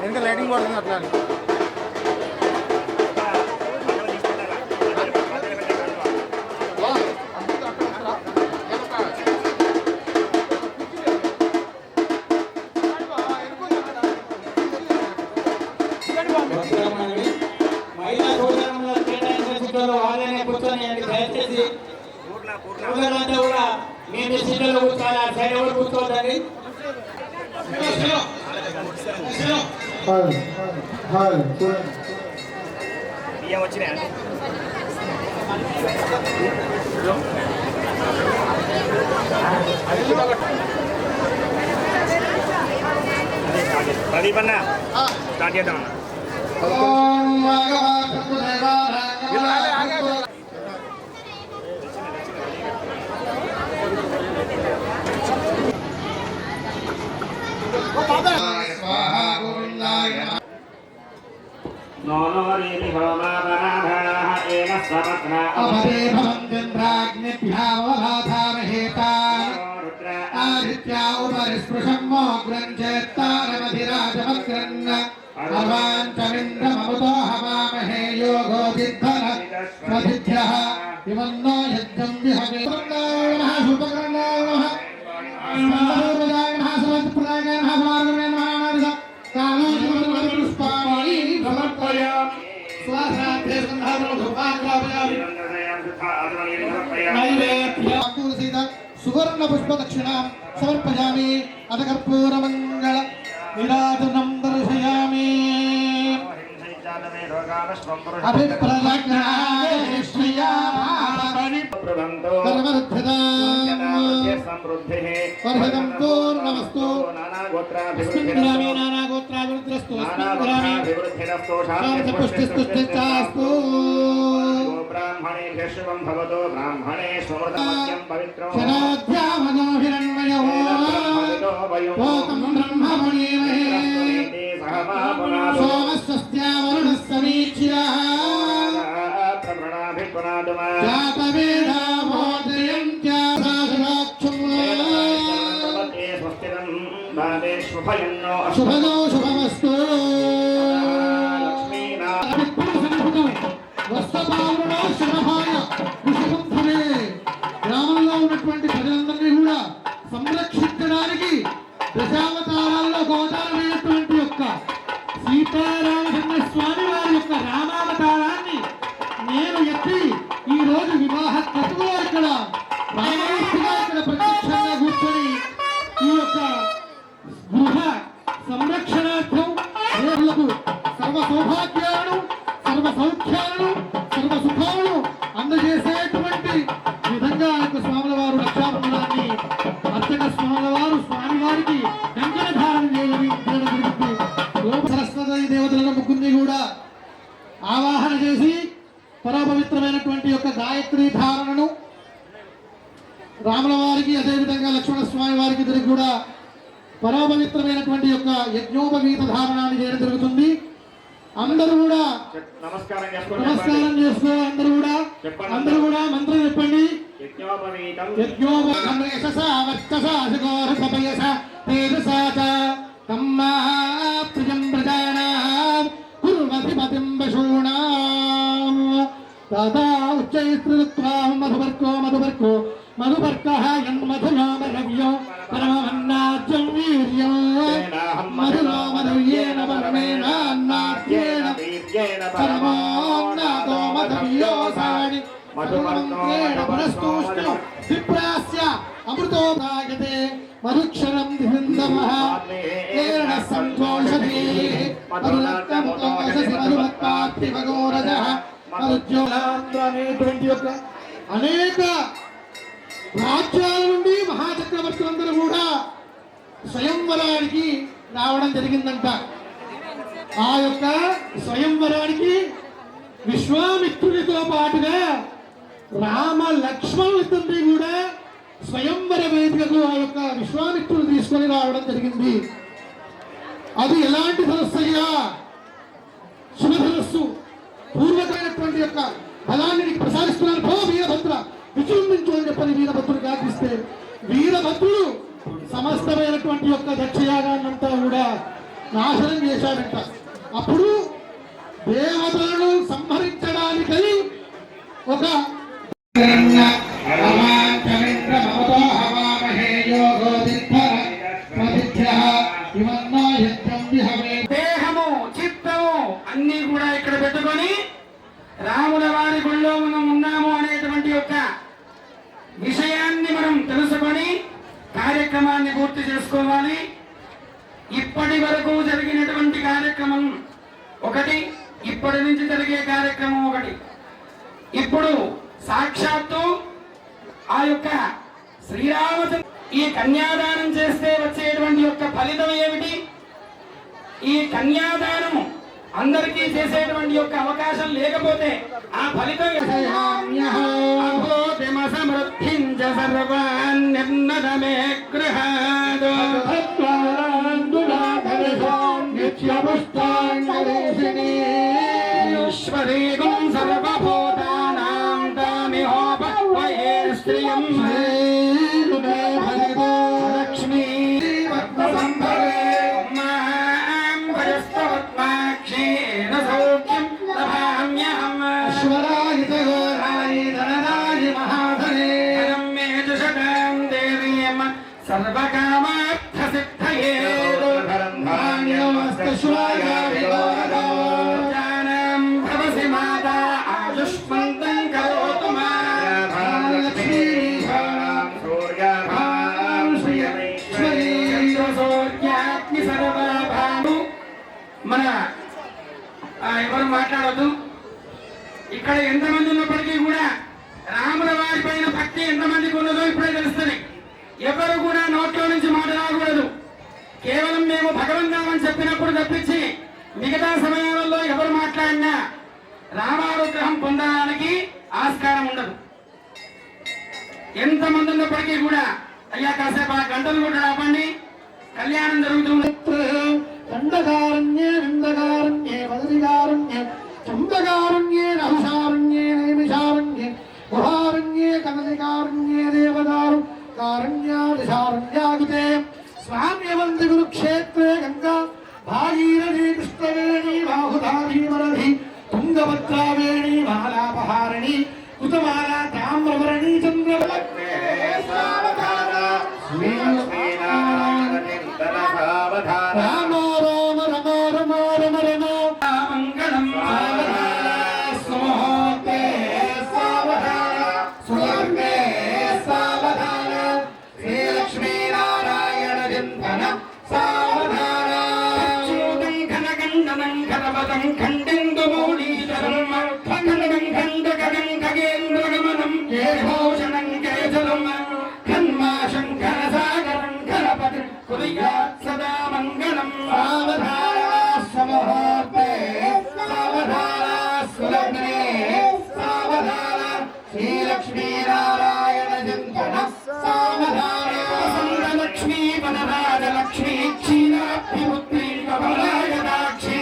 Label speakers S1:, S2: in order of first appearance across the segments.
S1: వెనక లైటింగ్ పడుతుంది అట్లా
S2: మహిళా సోదరులు కేటాయించిన వాళ్ళనే కూర్చొని దయచేసి కూడా మేము సీట్లలో కూర్చోవాలి. ఆ సైడ్ ఎవరు కూర్చోవద్దండి.
S3: వచ్చినాయండి ప్రదీప్ అన్న స్టార్ట్ చేద్దామన్నా.
S4: సువర్ణ పుష్ప దక్షిణ సమర్పయామి. అత కర్పూర మంగళ విరాజనం దర్శయామి.
S3: బ్రాహ్మణే స్మృతమత్యం పవిత్రం
S4: శుభదో శుభమస్తు. గ్రామంలో ఉన్నటువంటి ప్రజలందరినీ కూడా సంరక్షించడానికి దశావతారాల్లో గోదావరైనటువంటి యొక్క సీతారామచంద్ర స్వామి వారి యొక్క రామావతారాన్ని నేను ఎత్తి ఈ రోజు వివాహ క్రతువులో ఇక్కడ రామమూర్తిగా ఇక్కడ ప్రత్యక్షంగా కూర్చొని ఈ యొక్క గృహ సంరక్షణార్థం రేపులకు సర్వ సౌభాగ్యాలను సర్వ సౌఖ్యాలను సర్వ సుఖాలను అందజేసేటువంటి విధంగా యొక్క స్వాముల వారు రక్షాబంధనాన్ని అర్చక స్వాముల వారు స్వామివారికి కంకణ ధారణ చేయడం జరుగుతుంది. లోప సరస్వతి దేవతలను ముగ్గురిని కూడా ఆవాహన చేసి పరమపవిత్రమైనటువంటి యొక్క గాయత్రి ధారణను రాముల వారికి అదేవిధంగా లక్ష్మణ స్వామి వారికి ఇద్దరికి కూడా పరమపవిత్రమైనటువంటి యొక్క యజ్ఞోపవీత ధారణాన్ని చేయడం జరుగుతుంది. అందరూ కూడా నమస్కారం చేసుకో. అందరూ కూడా మంత్రం చెప్పండి. మధువర్కో మధువర్కో మధువర్కః యన్మధునామరవ్యో పరమన్నాజ్యం వీర్యం మధులో మధుయేన పరమేణ అన్నాద్యేన పరమోన్నాదో మధువ్యోసాని మధుమంత్రేణ పరస్తూష్ణో విప్రాస్య అమృతో నాగతే మధుక్షరం దివిందమః ఏన సంతోషదే మధురక్తముతోషసి మధుమత్పార్థివగోరజః మధుజ్యోలాంధ్ర అనేటువంటి యొక్క అనేక రాజ్యాల నుండి మహాచక్రవర్తులందరూ కూడా స్వయంవరానికి రావడం జరిగిందంట. ఆ యొక్క స్వయంవరానికి విశ్వామిత్రునితో పాటుగా రామ లక్ష్మణులిద్దరినీ కూడా స్వయంవర వేదికకు ఆ యొక్క విశ్వామిత్రుడు తీసుకొని రావడం జరిగింది. అది ఎలాంటి సదస్సు అయ్యా? శుభధనస్సు పూర్వకమైనటువంటి యొక్క ఫలాన్ని నీకు ప్రసాదిస్తున్నాను. పో వీరభద్ర విజృంభించు అని చెప్పని వీరభద్రుడు గాకిస్తే వీరభద్రుడు సమస్తమైనటువంటి యొక్క దక్షయాగాన్నంతా కూడా నాశనం చేశాడంట. అప్పుడు దేవతలను సంహరించడానికై ఒక దేహము చిత్తము అన్ని కూడా ఇక్కడ పెట్టుకొని రాముల వారి గుళ్ళో మనం ఉన్నాము అనేటువంటి యొక్క విషయాన్ని మనం తెలుసుకొని కార్యక్రమాన్ని పూర్తి చేసుకోవాలి. ఇప్పటి వరకు జరిగినటువంటి కార్యక్రమం ఒకటి, ఇప్పటి నుంచి జరిగే కార్యక్రమం ఒకటి. ఇప్పుడు సాక్షాత్తు ఆ యొక్క శ్రీరామచంద్ర ఈ కన్యాదానం చేస్తే వచ్చేటువంటి యొక్క ఫలితం ఏమిటి? ఈ కన్యాదానము అందరికీ చేసేటువంటి యొక్క అవకాశం లేకపోతే ఆ ఫలితం సర్వభూతానాం తామిహోపవయే శ్రియం లక్ష్మీ సంభవే మాం భజస్తవత్మాక్షేణ సౌఖ్యం లభామ్యహం ఈశ్వరాయ ధనరాయ మహాధనే మే జుషతాం దేవీయం సర్వకామార్థ సిద్ధయే జానం భవసి మాతా ఆయుష్మంతం కరోతు మా మన ఎవరు మాట్లాడద్దు. ఇక్కడ ఎంతమంది ఉన్నప్పటికీ కూడా రాముల వారి పైన భక్తి ఎంతమందికి ఉన్నదో ఇప్పుడే తెలుస్తుంది. ఎవరు కూడా నోట్లో నుంచి మాట రాకూడదు. కేవలం మేము భగవంతామని చెప్పినప్పుడు తప్పించి మిగతా సమయాలలో ఎవరు మాట్లాడినా రామానుగ్రహం పొందడానికి ఆస్కారం ఉండదు. ఎంతమంది ఉన్నప్పటికీ కూడా అయ్యా కాసేపు ఆ గంటలు కూడా ఆపండి, కళ్యాణం జరుగుతుంది. దండకారణ్యే విందకారణ్యే వదరికారణ్యే చందకారణ్యే నహుషారణ్యే నైమిషారణ్యే గుహారణ్యే కదలికారణ్యే దేవదారు కారణ్యాదిశారణ్యాగుతే స్వామ్యవంతి కురుక్షేత్రే గంగా భాగీరథీ కృష్ణవేణీ బాహుధారీమరధి తుంగభద్రావేణీ మాలాపహారణి కుతమాలా తామ్రవరణీ చంద్రవలగ్నే రామ రామ రమ రమ రమ రమ మంగళం స్వహోతే సావధాన సులగ్నే సావధాన శ్రీలక్ష్మీ నారాయణ చింతన సావధాన ఘనగండనం ఘనపదం ఖండిందు మూలీధరం ఖండగం ఖండగం ఖగేంద్రగమనం కేభూషణం కేజలం ఖన్మా శంకర సాగరం ఘనపతి కుర్యాత్ సదా మంగళం సావధాన సమహోతే సావధాన సులగ్నే సావధాన శ్రీలక్ష్మీ నారాయణ చింతన సావధాన లక్ష్మీ వనరాజలక్ష్మీ క్షీరాభిపుత్రీ కమలాయదాక్షీ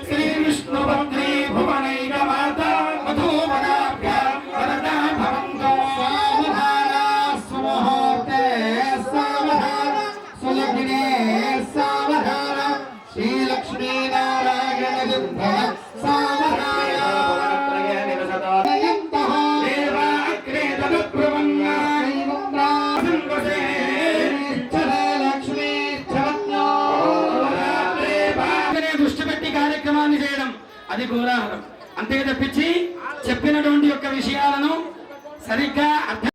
S4: శ్రీ విష్ణుభద్రీ భువనైక మాతా మధుమగాభ్యాం వరదా భవంతో సావధాన సమహోతే సావధాన సులగ్నే సావధాన శ్రీలక్ష్మీ నారాయణ చింతన సావధాన దృష్టి పెట్టి కార్యక్రమాన్ని చేయడం అది ఘోరాహరం. అంతే తప్పించి చెప్పినటువంటి యొక్క విషయాలను సరిగ్గా అర్థం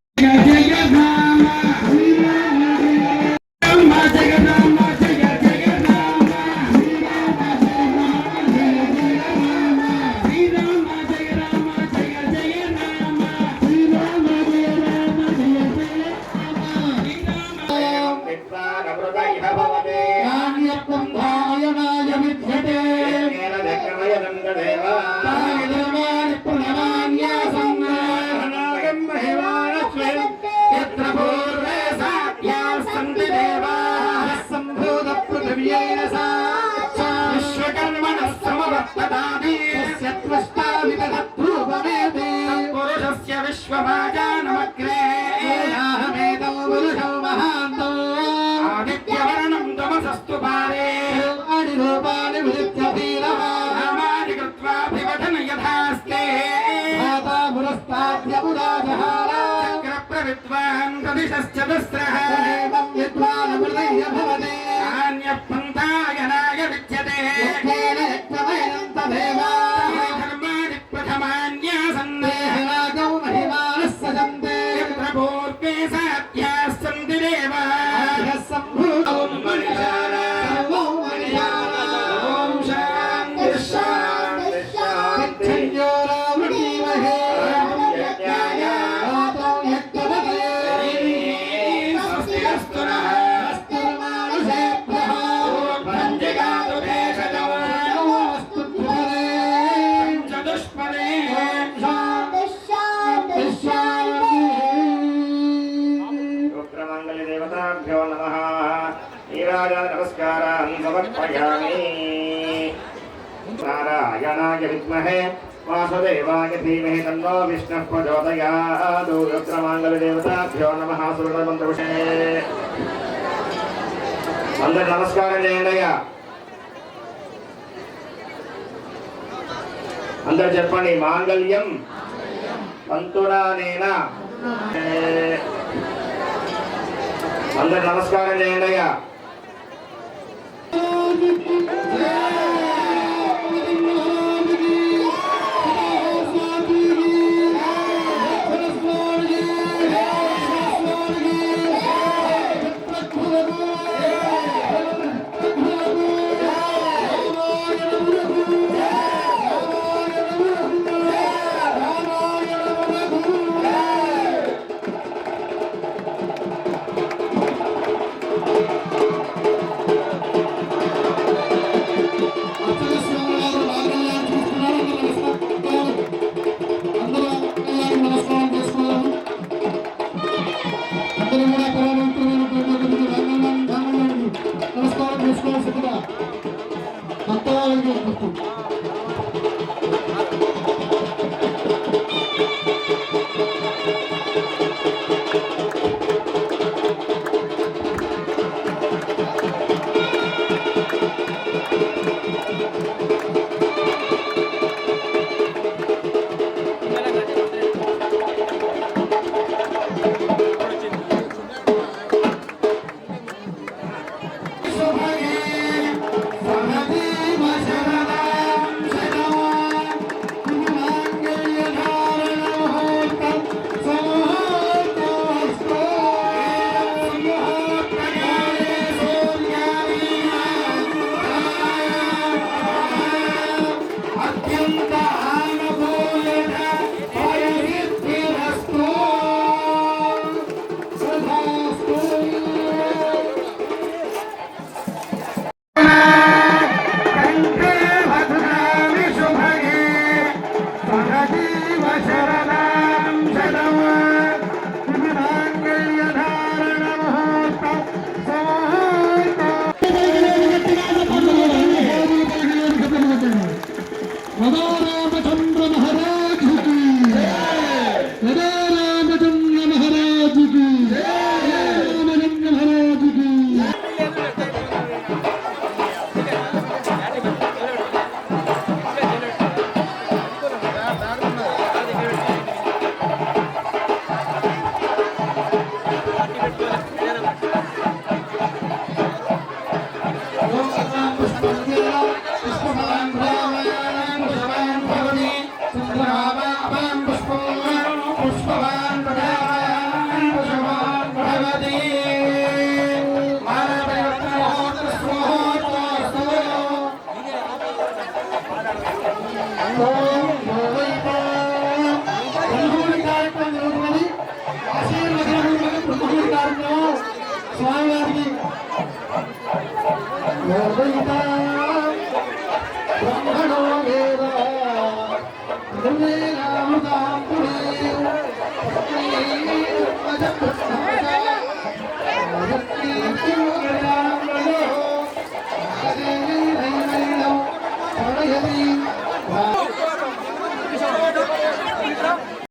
S4: విశ్వమాజానమగ్రే పురుషో మహాంతో
S2: सस्तु पारे
S4: सर्वाणि रूपाणि विलिप्य वीरः
S2: नामानि कृत्वाभिवदन यथास्ते
S4: माता पुरस्ताद्य पुराजहार
S2: चक्रप्रविद्वान् प्रदिशश्चतस्रः
S4: एवं विद्वान् मृदय्य भवति
S2: अन्यः पन्थायनाय विद्यते
S4: यज्ञेन यज्ञमयनं तदेव
S2: धर्माणि प्रथमान्यासन्
S4: देहराजौ महिमानः सजन्ते
S2: यत्र पूर्वे साध्याः सन्ति देवाः
S4: यः सम्भूतो
S2: मणिजाना
S4: सर्वो मणिजाना
S2: ॐ शान्ति शान्ति शान्ति
S4: यच्छन्यो रावणीमहे
S2: यज्ञाय
S4: रातौ यज्ञपतये
S2: स्वस्तिरस्तु नः
S4: कर्मानुषेभ्यः
S2: भञ्जिगातु भेषजो
S4: नमोऽस्तु ध्रुवदे
S2: चतुष्पदे
S3: रुद्रमङ्गल देवताभ्यो नमः नीराजन नमस्कारान् समर्पयामि नारायणाय विद्महे वासुदेवाय धीमहि तन्नो विष्णुः प्रचोदयात् रुद्रमङ्गल देवताभ्यो नमः सुरमन्त्रविषये అందరూ నమస్కారం చేయండి అయ్యా అందరూ చెప్పండి మాంగళ్యం తంతునానేనా అందరు నమస్కారం చేయండి అయ్యా
S4: रामचंद्र महाराज की रामचंद्र महाराज की रामचंद्र महाराज की